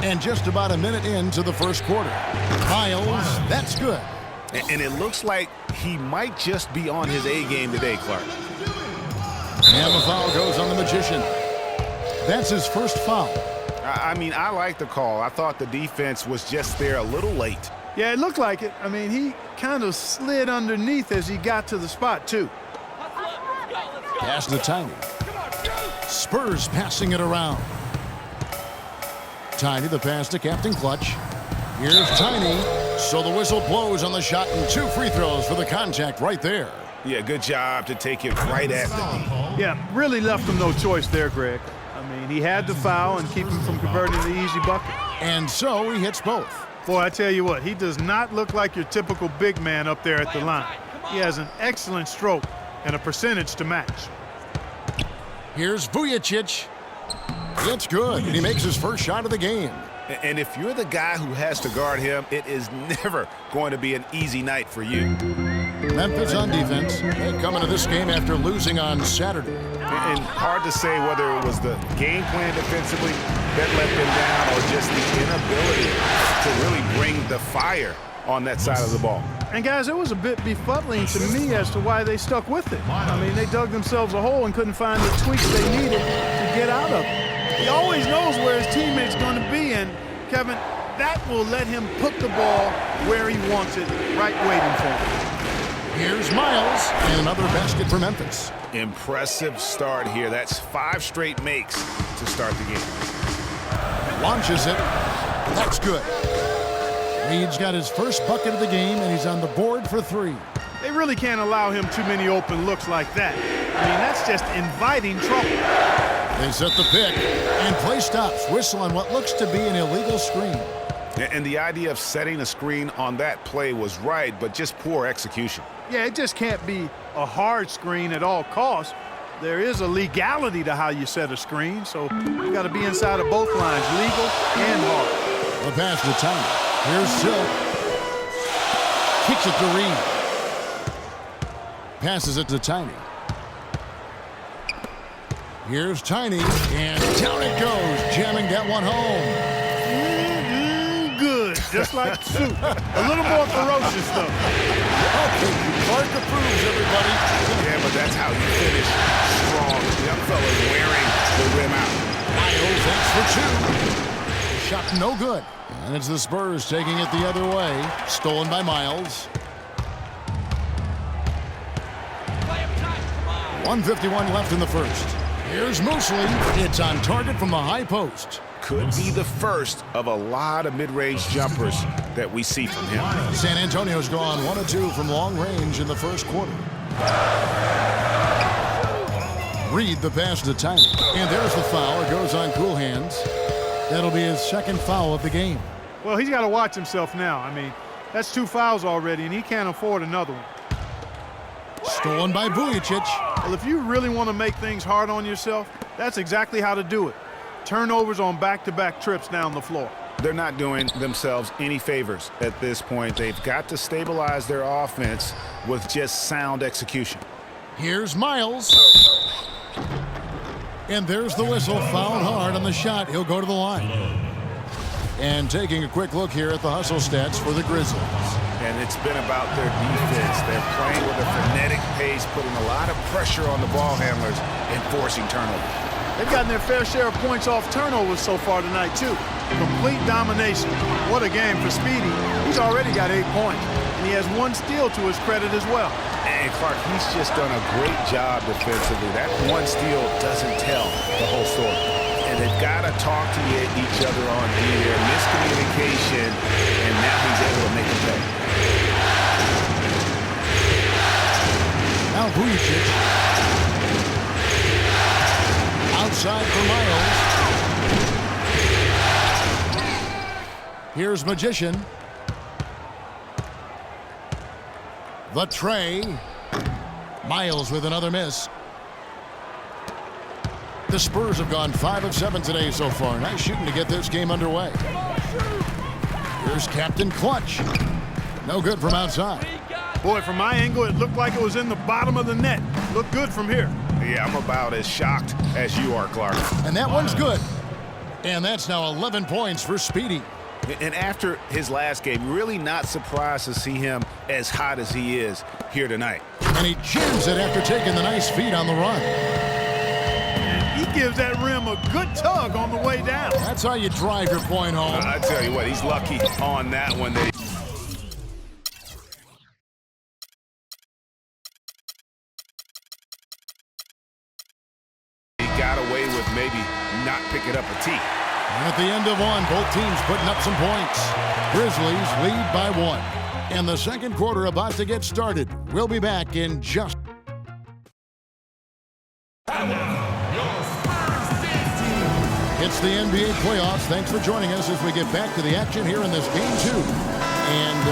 And just about a minute into the first quarter. Miles, that's good. And it looks like he might just be on his A game today, Clark. And the foul goes on the Magician. That's his first foul. I mean, I like the call. I thought the defense was just there a little late. Yeah, it looked like it. I mean, he kind of slid underneath as he got to the spot, too. Pass to Tiny. Spurs passing it around. Tiny, the pass to Captain Clutch. Here's Tiny. So the whistle blows on the shot and 2 free throws for the contact right there. Yeah, good job to take it right at the D. Yeah, really left him no choice there, Greg. I mean, he had to foul and keep him from converting the easy bucket. And so he hits both. Boy, I tell you what, he does not look like your typical big man up there at the line. He has an excellent stroke and a percentage to match. Here's Vujicic. It's good, and he makes his first shot of the game. And if you're the guy who has to guard him, it is never going to be an easy night for you. Memphis on defense. They come into this game after losing on Saturday. And hard to say whether it was the game plan defensively that let them down or just the inability to really bring the fire on that side of the ball. And, guys, it was a bit befuddling to me as to why they stuck with it. I mean, they dug themselves a hole and couldn't find the tweaks they needed to get out of it. He always knows where his teammate's going to be, and, Kevin, that will let him put the ball where he wants it, right waiting for him. Here's Miles, and another basket for Memphis. Impressive start here. That's 5 straight makes to start the game. Launches it. That's good. Reed's got his first bucket of the game, and he's on the board for 3. They really can't allow him too many open looks like that. I mean, that's just inviting trouble. They set the pick, and play stops. Whistle on what looks to be an illegal screen. And the idea of setting a screen on that play was right, but just poor execution. Yeah, it just can't be a hard screen at all costs. There is a legality to how you set a screen, so you got to be inside of both lines, legal and hard. The pass to Tiny. Here's Silk. Kicks it to Reed. Passes it to Tiny. Here's Tiny, and down it goes, jamming that one home. Good, just like soup. A little more ferocious, though. Okay, Clark approves, everybody. Yeah, but that's how you finish strong. Young fella wearing the rim out. Miles, that's for 2. Shot no good. And it's the Spurs taking it the other way. Stolen by Miles. 1:51 left in the first. Here's Mosley. It's on target from the high post. Could be the first of a lot of mid-range jumpers that we see from him. San Antonio's gone 1 of 2 from long range in the first quarter. Reed the pass to Tiny. And there's the foul. It goes on cool hands. That'll be his second foul of the game. Well, he's got to watch himself now. I mean, that's 2 fouls already, and he can't afford another one. Stolen by Vujicic. Well, if you really want to make things hard on yourself, that's exactly how to do it. Turnovers on back-to-back trips down the floor. They're not doing themselves any favors at this point. They've got to stabilize their offense with just sound execution. Here's Miles. And there's the whistle. Fouled hard on the shot. He'll go to the line. And taking a quick look here at the hustle stats for the Grizzlies. And it's been about their defense. They're playing with a frenetic pace, putting a lot of pressure on the ball handlers and forcing turnovers. They've gotten their fair share of points off turnovers so far tonight, too. Complete domination. What a game for Speedy. He's already got 8 points, and he has 1 steal to his credit as well. And Clark, he's just done a great job defensively. That 1 steal doesn't tell the whole story. And they've got to talk to each other on here. Miscommunication, and now he's able to make a play. Now Vujicic. Outside for Miles. Here's Magician. The tray. Miles with another miss. The Spurs have gone 5 of 7 today so far. Nice shooting to get this game underway. Here's Captain Clutch. No good from outside. Boy, from my angle, it looked like it was in the bottom of the net. Looked good from here. Yeah, I'm about as shocked as you are, Clark. And that one's good. And that's now 11 points for Speedy. And after his last game, really not surprised to see him as hot as he is here tonight. And he jams it after taking the nice feed on the run. And he gives that rim a good tug on the way down. That's how you drive your point home. I tell you what, he's lucky on that one. He got away with maybe not picking up a tee. And at the end of one, both teams putting up some points. Grizzlies lead by 1. And the second quarter about to get started. We'll be back in just... It's the NBA playoffs. Thanks for joining us as we get back to the action here in this game 2. And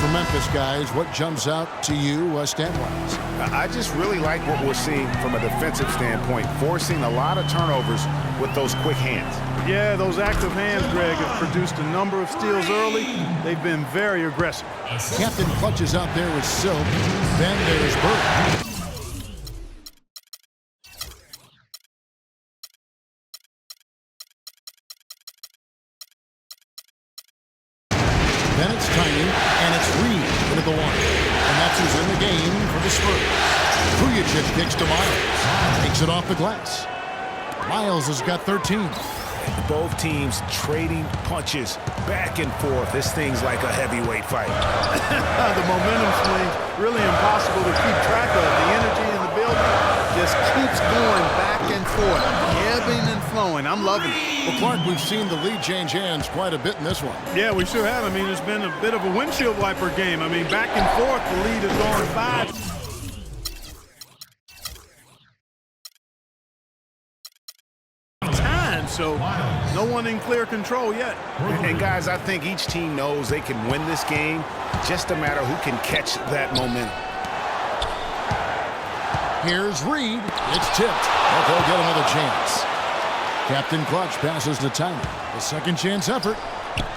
for Memphis, guys, what jumps out to you stat-wise? I just really like what we're seeing from a defensive standpoint, forcing a lot of turnovers with those quick hands. Yeah, those active hands, Greg, have produced a number of steals early. They've been very aggressive. Captain Clutch is out there with Silk. Then there's Bird. Then it's Tiny, and it's Reed into the 1. And that's who's in the game for the Spurs. Vujacic kicks to Miles. Takes it off the glass. Miles has got 13. Both teams trading punches back and forth. This thing's like a heavyweight fight. The momentum swing, really impossible to keep track of. The energy in the building just keeps going back and forth, ebbing and flowing. I'm loving it. Well, Clark, we've seen the lead change hands quite a bit in this one. Yeah, we sure have. I mean, it's been a bit of a windshield wiper game. I mean, back and forth, the lead is on 5. So no one in clear control yet. And guys, I think each team knows they can win this game. Just a matter who can catch that momentum. Here's Reed. It's tipped. But they'll get another chance. Captain Clutch passes to Tiny. The second chance effort.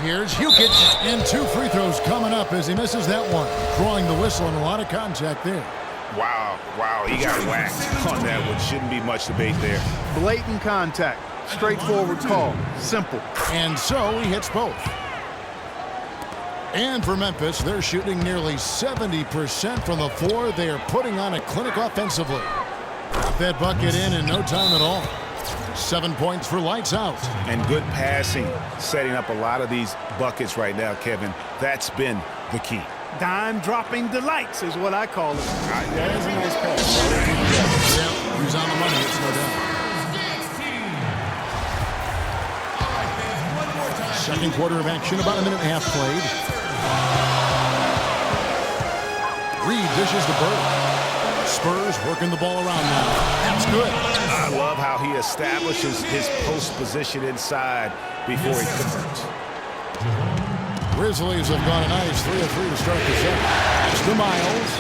Here's Vujacic. And 2 free throws coming up as he misses that one. Drawing the whistle and a lot of contact there. Wow, he got whacked on that one. Shouldn't be much debate there. Blatant contact. Straightforward call. Simple. And so he hits both. And for Memphis, they're shooting nearly 70% from the floor. They are putting on a clinic offensively. Got that bucket in no time at all. 7 points for lights out. And good passing, setting up a lot of these buckets right now, Kevin. That's been the key. Dime-dropping delights is what I call it. That is a nice pass. Yeah, he's on the money, it's no doubt. Second quarter of action, about a minute and a half played. Reed dishes to Bird. Spurs working the ball around now. That's good. I love how he establishes his post position inside before he converts. Grizzlies have gone a nice 3 of 3 to start the set. It's to Miles.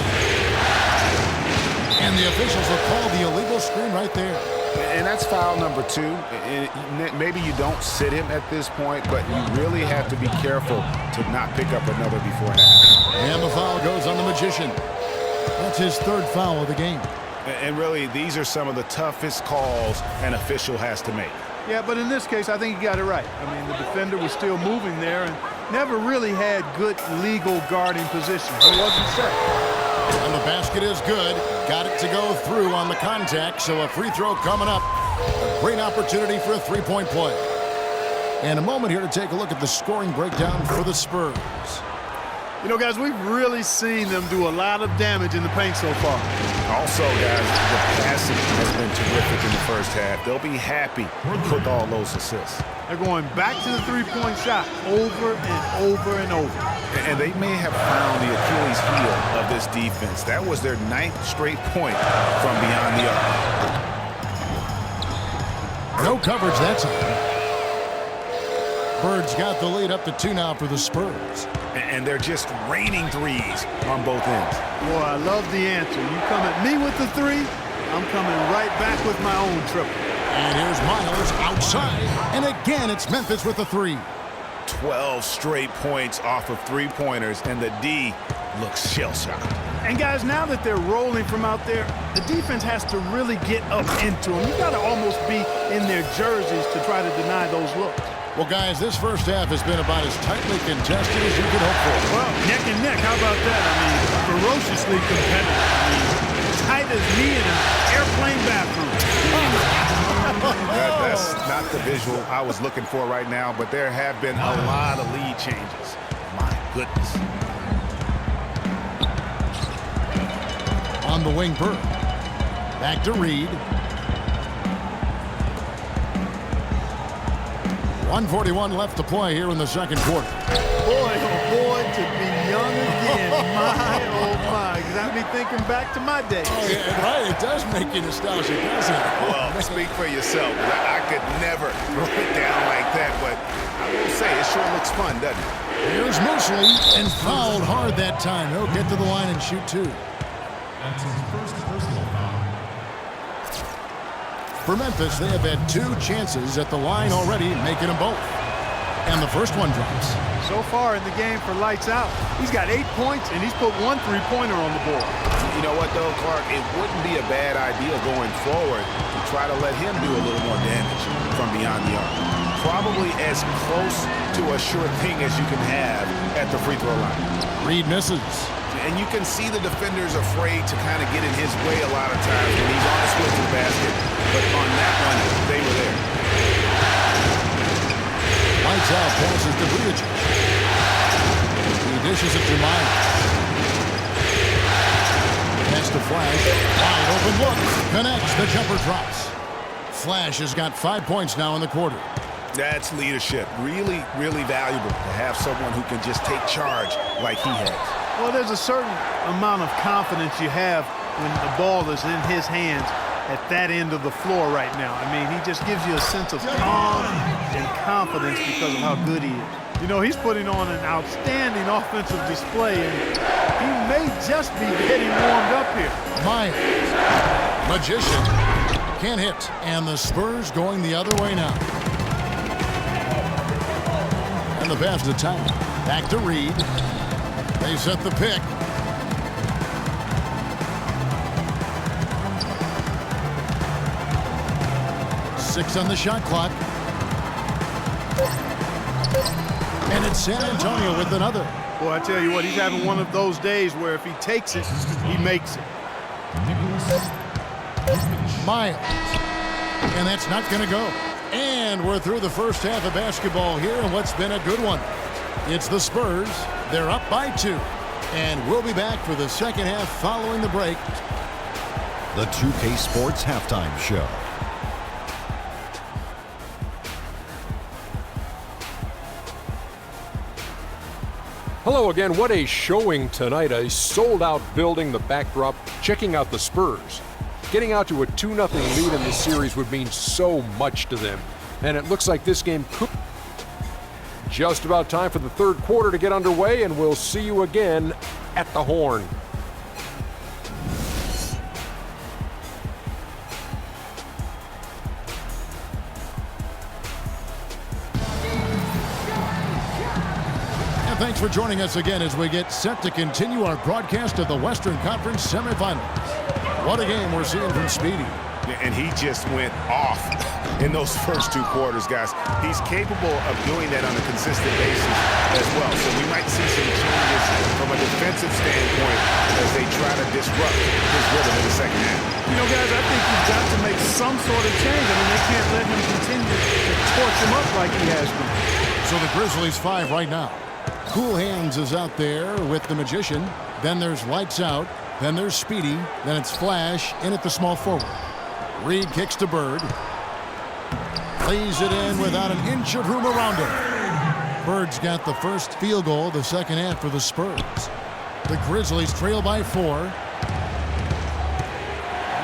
And the officials will call the illegal screen right there. And that's foul number 2. And maybe you don't sit him at this point, but you really have to be careful to not pick up another before half. And the foul goes on the Magician. That's his 3rd foul of the game. And really, these are some of the toughest calls an official has to make. Yeah, but in this case, I think he got it right. I mean, the defender was still moving there and never really had good legal guarding position. He wasn't set. And the basket is good. Got it to go through on the contact, so a free throw coming up. A great opportunity for a 3-point play. And a moment here to take a look at the scoring breakdown for the Spurs. You know, guys, we've really seen them do a lot of damage in the paint so far. Also, guys, the passing has been terrific in the first half. They'll be happy with all those assists. They're going back to the three-point shot over and over and over. And they may have found the Achilles heel of this defense. That was their 9th straight point from beyond the arc. No coverage that time. Bird's got the lead up to 2 now for the Spurs. And they're just raining threes on both ends. Boy, I love the answer. You come at me with the 3, I'm coming right back with my own triple. And here's Miles outside. And again, it's Memphis with the 3. 12 straight points off of 3-pointers, and the D looks shell-shocked. And guys, now that they're rolling from out there, the defense has to really get up into them. You got to almost be in their jerseys to try to deny those looks. Well, guys, this first half has been about as tightly contested as you could hope for. Well, neck and neck, how about that? I mean, ferociously competitive. I mean, tight as me in an airplane bathroom. That's not the visual I was looking for right now, but there have been a lot of lead changes. My goodness. On the wing, Bird. Back to Reed. 1:41 left to play here in the second quarter. Boy, oh boy, to be young again. My, oh my. Got me thinking back to my days. Oh, yeah, right. It does make you nostalgic, doesn't it? Well, speak for yourself. I could never throw it down like that, but I will say it sure looks fun, doesn't it? Here's Mosley, and fouled hard that time. He'll get to the line and shoot two. That's his first personal foul. For Memphis, they have had 2 chances at the line already, making them both. And the first one drops. So far in the game for lights out, he's got 8 points, and he's put 1 3-pointer on the board. You know what, though, Clark? It wouldn't be a bad idea going forward to try to let him do a little more damage from beyond the arc. Probably as close to a sure thing as you can have at the free throw line. Reed misses. And you can see the defenders afraid to kind of get in his way a lot of times when he's on his way to the basket. But on that one, they were there. Lights out, passes to Vujacic. He dishes it to Myers. Pass to Flash. Wide open look. Connects. The jumper drops. Flash has got 5 points now in the quarter. That's leadership. Really, really valuable to have someone who can just take charge like he has. Well, there's a certain amount of confidence you have when the ball is in his hands at that end of the floor right now. I mean, he just gives you a sense of calm and confidence because of how good he is. You know, he's putting on an outstanding offensive display, and he may just be getting warmed up here. Myers. Magician. Can't hit. And the Spurs going the other way now. And the pass to Town. Back to Reed. They set the pick. Six on the shot clock. And it's San Antonio with another. Boy, I tell you what, he's having one of those days where if he takes it, he makes it. Myers. And that's not going to go. And we're through the first half of basketball here, and what's been a good one. It's the Spurs. They're up by 2. And we'll be back for the second half following the break. The 2K Sports Halftime Show. Hello again. What a showing tonight. A sold-out building, the backdrop, checking out the Spurs. Getting out to a 2-0 lead in this series would mean so much to them. And it looks like this game could... Just about time for the third quarter to get underway, and we'll see you again at the Horn. And thanks for joining us again as we get set to continue our broadcast of the Western Conference semifinals. What a game we're seeing from Speedy. And he just went off in those first 2 quarters, guys. He's capable of doing that on a consistent basis as well. So we might see some changes from a defensive standpoint as they try to disrupt his rhythm in the second half. You know, guys, I think you've got to make some sort of change. I mean, they can't let him continue to torch him up like he has been. So the Grizzlies 5 right now. Cool Hands is out there with the Magician. Then there's Lights Out. Then there's Speedy. Then it's Flash in at the small forward. Reed kicks to Bird. Lays it in without an inch of room around him. Bird's got the first field goal of the second half for the Spurs. The Grizzlies trail by 4.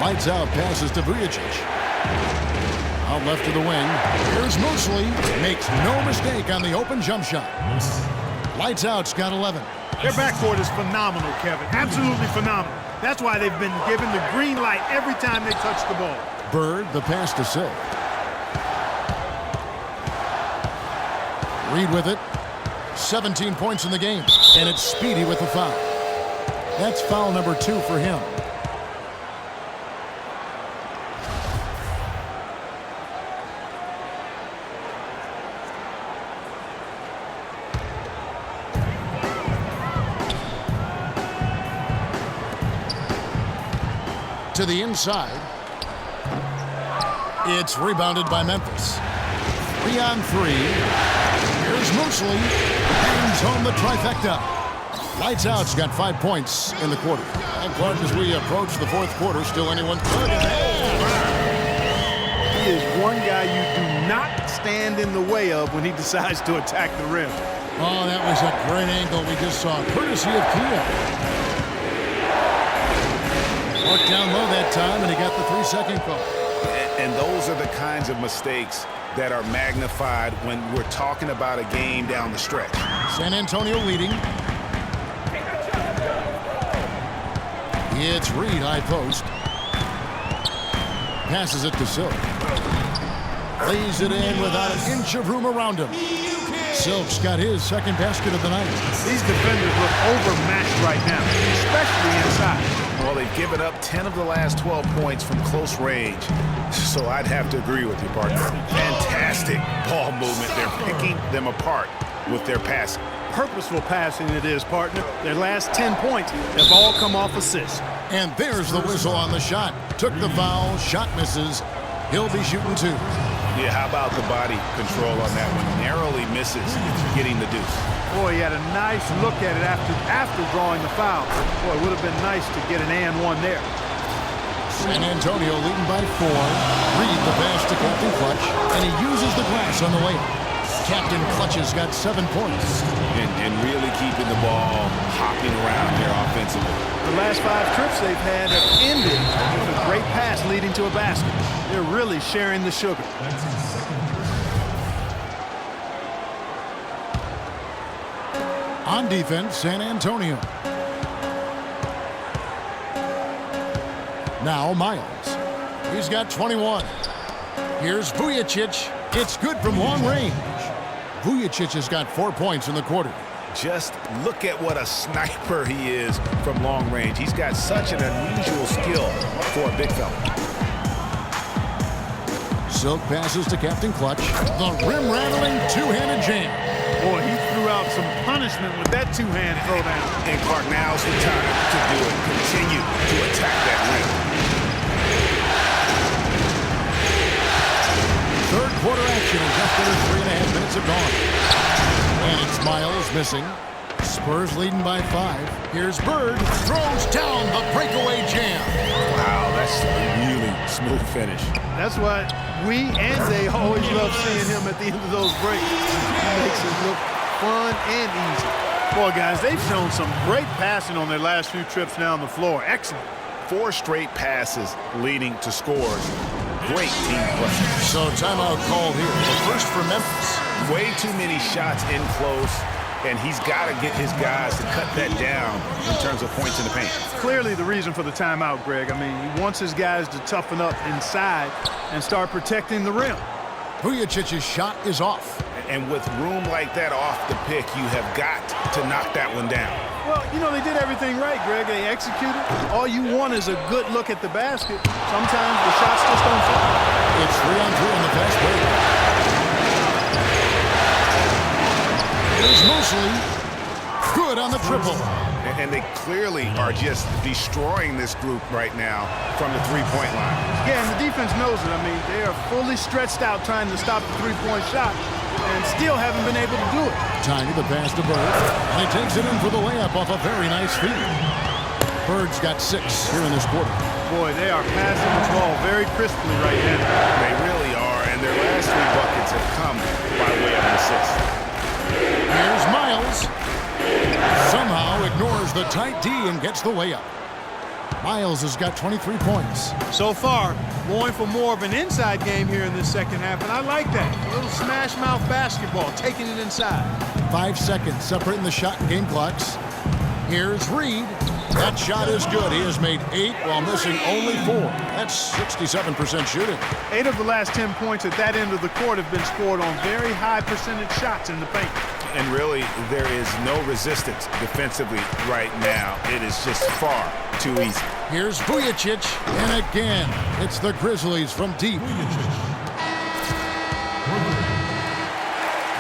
Lights out, passes to Vujacic. Out left to the wing. Here's Mosley. Makes no mistake on the open jump shot. Lights out's got 11. Their backcourt is phenomenal, Kevin. Absolutely phenomenal. That's why they've been given the green light every time they touch the ball. Bird, the pass to Silk. Reed with it. 17 points in the game. And it's Speedy with the foul. That's foul number 2 for him. To the inside. It's rebounded by Memphis. 3 on 3. Here's Mosley. Hangs home the trifecta. Lights out's got 5 points in the quarter. And Clark, as we approach the fourth quarter, still anyone could. He is one guy you do not stand in the way of when he decides to attack the rim. Oh, that was a great angle we just saw, courtesy of Kia. Worked down low that time, and he got the 3-second call. And those are the kinds of mistakes that are magnified when we're talking about a game down the stretch. San Antonio leading. It's Reed, high post. Passes it to Silk. Lays it in without an inch of room around him. Silk's got his second basket of the night. These defenders look overmatched right now, especially inside. Well, they've given up 10 of the last 12 points from close range. So I'd have to agree with you, partner. Fantastic ball movement. They're picking them apart with their passing. Purposeful passing it is, partner. Their last 10 points have all come off assists. And there's the whistle on the shot. Took the foul, shot misses. He'll be shooting 2. Yeah, how about the body control on that one? Narrowly misses getting the deuce. Boy, he had a nice look at it after drawing the foul. Boy, it would have been nice to get an and one there. San Antonio leading by 4. Reed the pass to Captain Clutch, and he uses the glass on the layup. Captain Clutch has got 7 points. And really keeping the ball hopping around there offensively. The last 5 trips they've had have ended with a great pass leading to a basket. They're really sharing the sugar. That's his second. On defense, San Antonio. Now Miles. He's got 21. Here's Vujicic. It's good from long range. Vujicic has got 4 points in the quarter. Just look at what a sniper he is from long range. He's got such an unusual skill for a big fella. Silk passes to Captain Clutch. The rim-rattling two-handed jam. Boy, he threw out some punishment with that two-hand throwdown. And Clark, now's the time to do it. Continue to attack that rim. Third quarter action in just under 3.5 minutes have gone. And it's Miles missing. Spurs leading by 5. Here's Bird. Throws down the breakaway jam. Wow, that's a really smooth finish. That's why we and they always love seeing him at the end of those breaks. He makes it look fun and easy. Boy, guys, they've shown some great passing on their last few trips down the floor. Excellent. 4 straight passes leading to scores. Great team play. So timeout called here. The first for Memphis. Way too many shots in close, and he's got to get his guys to cut that down in terms of points in the paint. Clearly the reason for the timeout, Greg. I mean, he wants his guys to toughen up inside and start protecting the rim. Vujicic's shot is off. And with room like that off the pick, you have got to knock that one down. Well, you know, they did everything right, Greg. They executed. All you want is a good look at the basket. Sometimes the shots just don't fall. It's 3 on 3 on the fast break. There's Mosley. Good on the triple. And they clearly are just destroying this group right now from the three-point line. Yeah, and the defense knows it. I mean, they are fully stretched out trying to stop the three-point shot and still haven't been able to do it. Tiny the pass to Bird. And he takes it in for the layup off a very nice feed. Bird's got 6 here in this quarter. Boy, they are passing the ball very crisply right now. They really are, and their last 3 buckets have come by way of an assist. Here's Miles. Somehow ignores the tight D and gets the layup. Miles has got 23 points. So far, going for more of an inside game here in this second half, and I like that. A little smash mouth basketball, taking it inside. 5 seconds separating the shot and game clocks. Here's Reed. That shot is good. He has made 8 while missing only 4. That's 67% shooting. 8 of the last 10 points at that end of the court have been scored on very high percentage shots in the paint. And really, there is no resistance defensively right now. It is just far too easy. Here's Vujicic, and again, it's the Grizzlies from deep.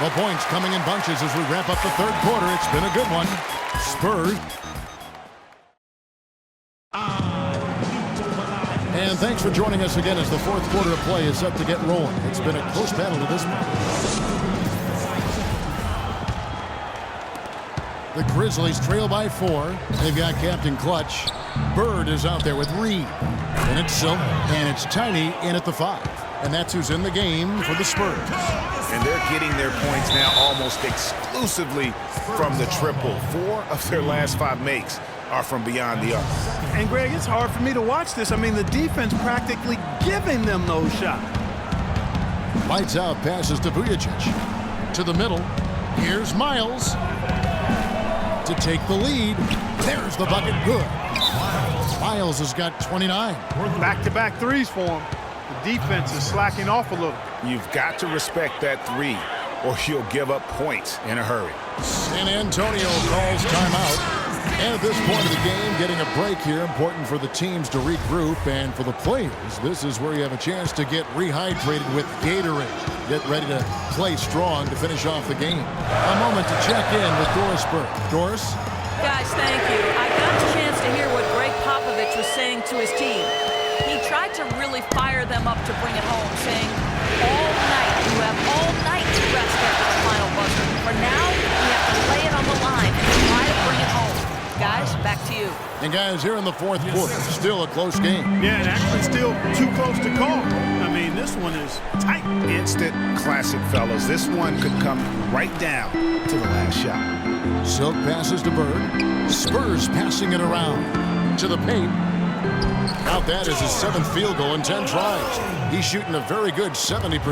The points coming in bunches as we wrap up the third quarter. It's been a good one. Spurs. And thanks for joining us again as the fourth quarter of play is set to get rolling. It's been a close battle to this point. The Grizzlies trail by 4. They've got Captain Clutch. Bird is out there with Reed. And it's Silk, and it's Tiny in at the 5. And that's who's in the game for the Spurs. And they're getting their points now almost exclusively from the triple. 4 of their last 5 makes are from beyond the arc. And, Greg, it's hard for me to watch this. I mean, the defense practically giving them those shots. Lights out, passes to Vujicic. To the middle. Here's Miles. To take the lead. There's the bucket. Good. Miles has got 29. Back-to-back threes for him. The defense is slacking off a little. You've got to respect that 3, or you'll give up points in a hurry. San Antonio calls timeout. And at this point of the game, getting a break here, important for the teams to regroup. And for the players, this is where you have a chance to get rehydrated with Gatorade. Get ready to play strong to finish off the game. A moment to check in with Doris Burke. Doris? Guys, thank you. I got a chance to hear what Greg Popovich was saying to his team. He tried to really fire them up to bring it home, saying, all night, you have all night to rest after the final buzzer. For now, we have to lay it on the line and try to bring it home. Guys, back to you. And guys, here in the fourth quarter, still a close game. Yeah, and actually still too close to call. I mean, this one is tight. Instant classic, fellas. This one could come right down to the last shot. Silk passes to Bird. Spurs passing it around to the paint. Out that is his 7th field goal in 10 tries. He's shooting a very good 70%.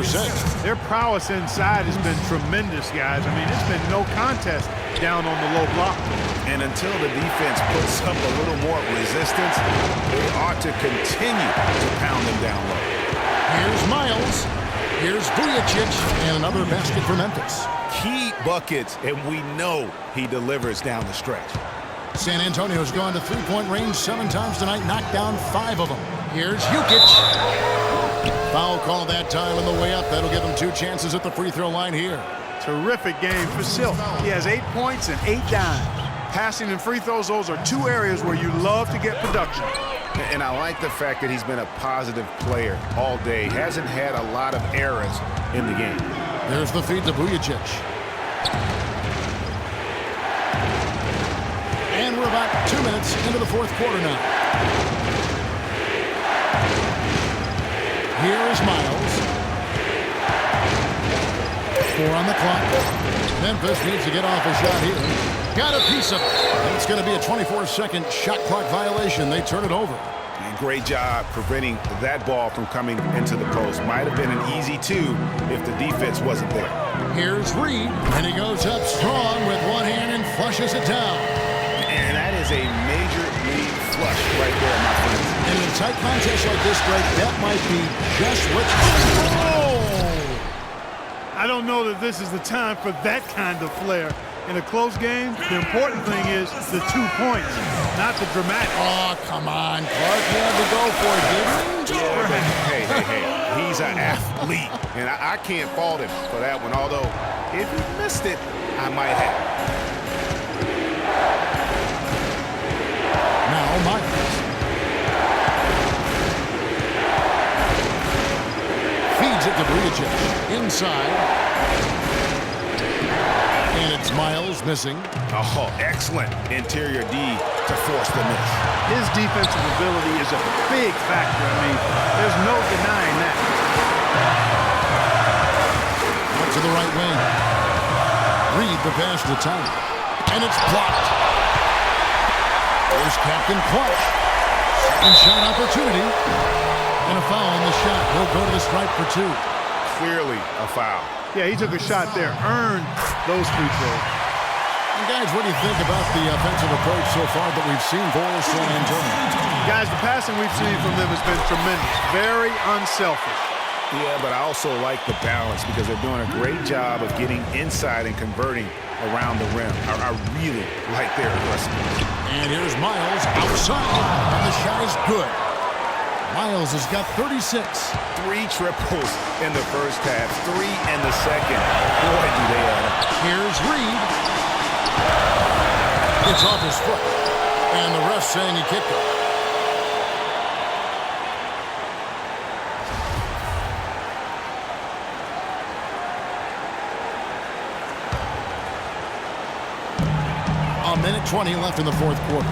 Their prowess inside has been tremendous, guys. I mean, it's been no contest down on the low block. And until the defense puts up a little more resistance, they ought to continue to pound them down low. Here's Miles. Here's Vujicic, and another basket for Memphis. Key buckets, and we know he delivers down the stretch. San Antonio's gone to three-point range 7 times tonight, knocked down 5 of them. Here's Jukic. Foul call that time on the way up. That'll give him 2 chances at the free throw line here. Terrific game for Silk. He has 8 points and 8 dimes. Passing and free throws, those are 2 areas where you love to get production. And I like the fact that he's been a positive player all day. Hasn't had a lot of errors in the game. There's the feed to Vujicic. And we're about 2 minutes into the fourth quarter now. Here is Miles. 4 on the clock. Memphis needs to get off a shot here. Got a piece of it. And it's going to be a 24-second shot clock violation. They turn it over. And great job preventing that ball from coming into the post. Might have been an easy 2 if the defense wasn't there. Here's Reed, and he goes up strong with one hand and flushes it down. And that is a major league flush right there, my friends. And in a tight contest like this, Greg, that might be just what you... Oh! I don't know that this is the time for that kind of flair. In a close game, the important thing is the 2 points, not the dramatic. Oh, come on, Clark. He had to go for it, didn't he? Yeah, but hey. He's an athlete, and I can't fault him for that one. Although, if he missed it, I might have. Now, Myers. Feeds it to Vujicic. Inside. And it's Miles missing. Oh, excellent interior D to force the miss. His defensive ability is a big factor. I mean, there's no denying that. Up to the right wing. Reed the pass to Tiny. And it's blocked. There's Captain Clutch. Second shot opportunity. And a foul on the shot. He'll go to the stripe for 2. Clearly a foul. Yeah, he took a shot there, earned those free throws. And guys, what do you think about the offensive approach so far that we've seen for San Antonio? Guys, the passing we've seen from them has been tremendous. Very unselfish. Yeah, but I also like the balance because they're doing a great job of getting inside and converting around the rim. I really like their aggressiveness. And here's Miles outside, and the shot is good. Miles has got 36. 3 triples in the first half, 3 in the second. Boy, do they add up. Here's Reed. It's off his foot, and the ref saying he kicked it. A minute 20 left in the fourth quarter.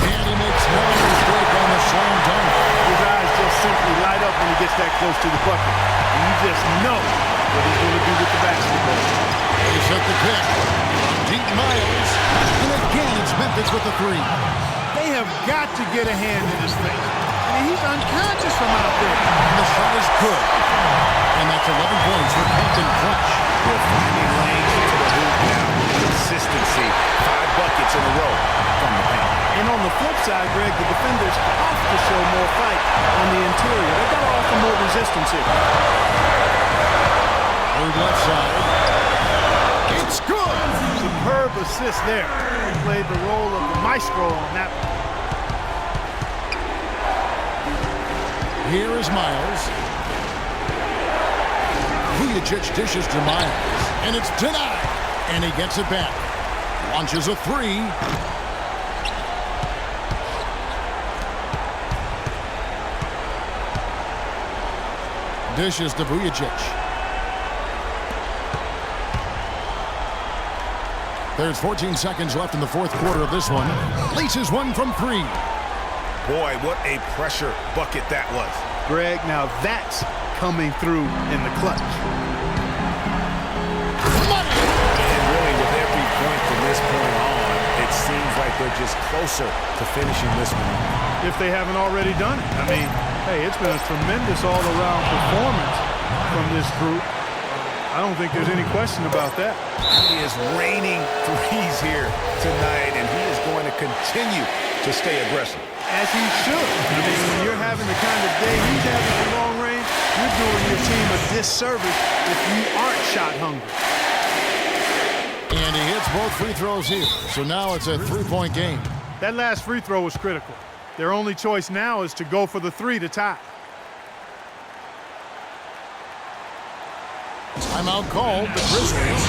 And he makes no mistake on the slam dunk. His eyes just simply light up when he gets that close to the bucket. And you just know what he's going to do with the basketball. They set the pick. Deep Miles. And again, it's Memphis with the three. They have got to get a hand in his face. I mean, he's unconscious from out there. And the shot is good. And that's 11 points for Captain Clutch. They're finding lanes into the hoop now. Consistency. 5 buckets in a row from the paint. And on the flip side, Greg, the defenders have to show more fight on the interior. They've got to offer more resistance here. Third left side. It's good. Superb assist there. He played the role of the maestro on that one. Here is Miles. Vujacic dishes to Miles. And it's denied. And he gets it back. Launches a three. Dishes to Vujacic. There's 14 seconds left in the fourth quarter of this one. Laces one from 3. Boy, what a pressure bucket that was. Greg, now that's coming through in the clutch. And really, with every point from this point on, it seems like they're just closer to finishing this one. If they haven't already done it. I mean, hey, it's been a tremendous all-around performance from this group. I don't think there's any question about that. He is raining threes here tonight, and he is going to continue to stay aggressive. As he should. I mean, when you're having the kind of day he's having from long range, you're doing your team a disservice if you aren't shot hungry. And he hits both free throws here. So now it's a 3-point game. That last free throw was critical. Their only choice now is to go for the 3 to tie. Timeout called, the Grizzlies.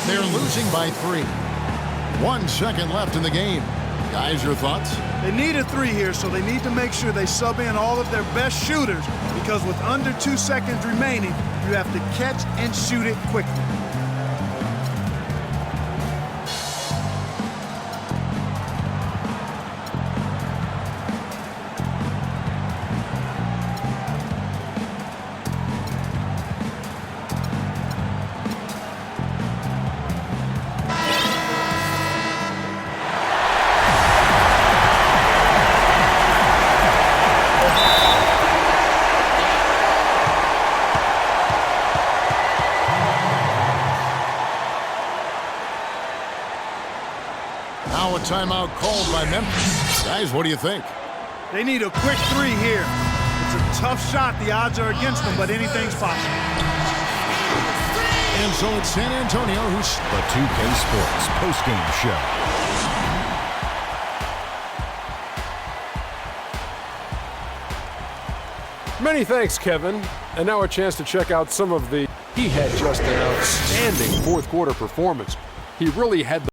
They're losing by 3. 1 second left in the game. Guys, your thoughts? They need a 3 here, so they need to make sure they sub in all of their best shooters, because with under 2 seconds remaining, you have to catch and shoot it quickly. Now a timeout called by Memphis. Guys, what do you think? They need a quick 3 here. It's a tough shot. The odds are against them, but anything's possible. And so it's San Antonio who's The 2K Sports postgame show. Many thanks, Kevin. And now a chance to check out some of the... He had just an outstanding fourth quarter performance. He really had the